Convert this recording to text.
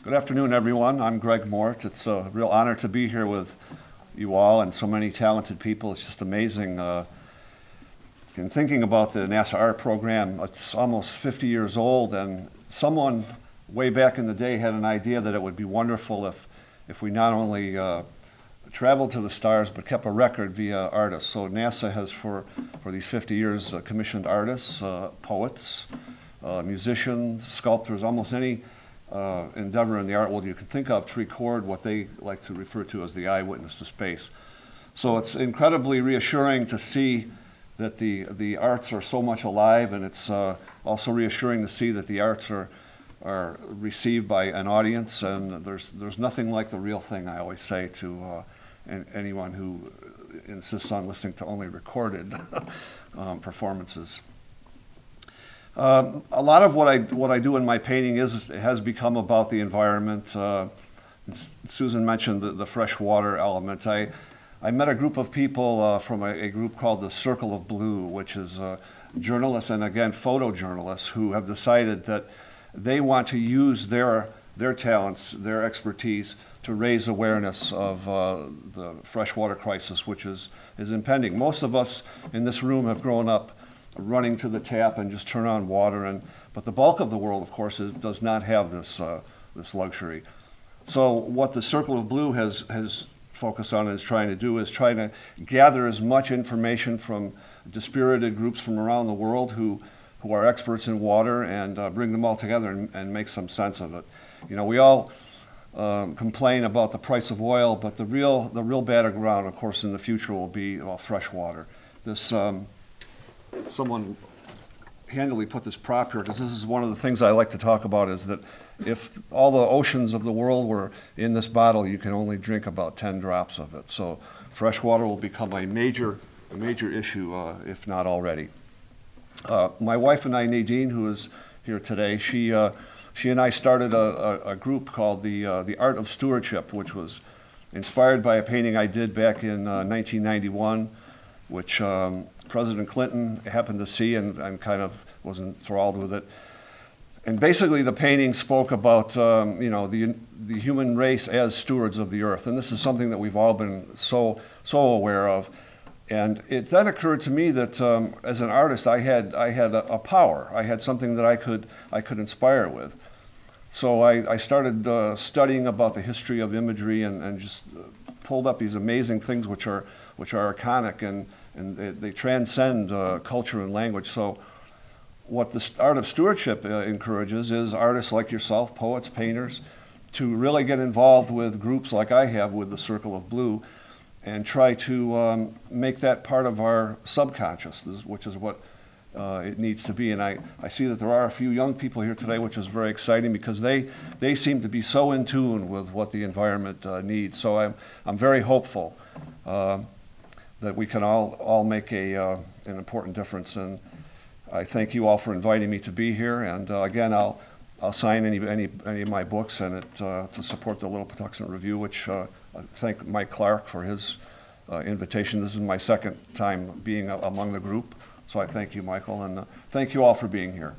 Good afternoon, everyone. I'm Greg Mort. It's a real honor to be here with you all and so many talented people. It's just amazing. In thinking about the NASA art program, it's almost 50 years old, and someone way back in the day had an idea that it would be wonderful if we not only traveled to the stars but kept a record via artists. So NASA has for these 50 years commissioned artists, poets, musicians, sculptors, almost any endeavor in the art world you can think of to record what they like to refer to as the eyewitness to space. So it's incredibly reassuring to see that the arts are so much alive, and it's also reassuring to see that the arts are received by an audience, and there's nothing like the real thing, I always say to anyone who insists on listening to only recorded performances. A lot of what I do in my painting has become about the environment. Susan mentioned the fresh water element. I met a group of people from a group called the Circle of Blue, which is journalists and again photojournalists who have decided that they want to use their talents, their expertise to raise awareness of the freshwater crisis, which is impending. Most of us in this room have grown up running to the tap and just turn on water, but the bulk of the world, of course, does not have this luxury. So what the Circle of Blue has focused on and is trying to do is trying to gather as much information from dispirited groups from around the world who are experts in water and bring them all together and make some sense of it. You know, we all complain about the price of oil, but the real battleground, of course, in the future will be fresh water. Someone handily put this prop here because this is one of the things I like to talk about, is that if all the oceans of the world were in this bottle, you can only drink about 10 drops of it. So fresh water will become a major issue, if not already. My wife and I, Nadine, who is here today, she and I started a group called the Art of Stewardship, which was inspired by a painting I did back in 1991, which President Clinton happened to see and kind of was enthralled with it. And basically the painting spoke about the human race as stewards of the earth. And this is something that we've all been so aware of. And it then occurred to me that as an artist, I had a power. I had something that I could inspire with. So I started studying about the history of imagery and just pulled up these amazing things which are iconic and they transcend culture and language. So what the Art of Stewardship encourages is artists like yourself, poets, painters, to really get involved with groups like I have with the Circle of Blue and try to make that part of our subconscious, which is what it needs to be. And I see that there are a few young people here today, which is very exciting because they seem to be so in tune with what the environment needs. So I'm very hopeful that we can all make an important difference. And I thank you all for inviting me to be here. And again, I'll sign any of my books and to support the Little Patuxent Review, which I thank Mike Clark for his invitation. This is my second time being among the group. So I thank you, Michael, and thank you all for being here.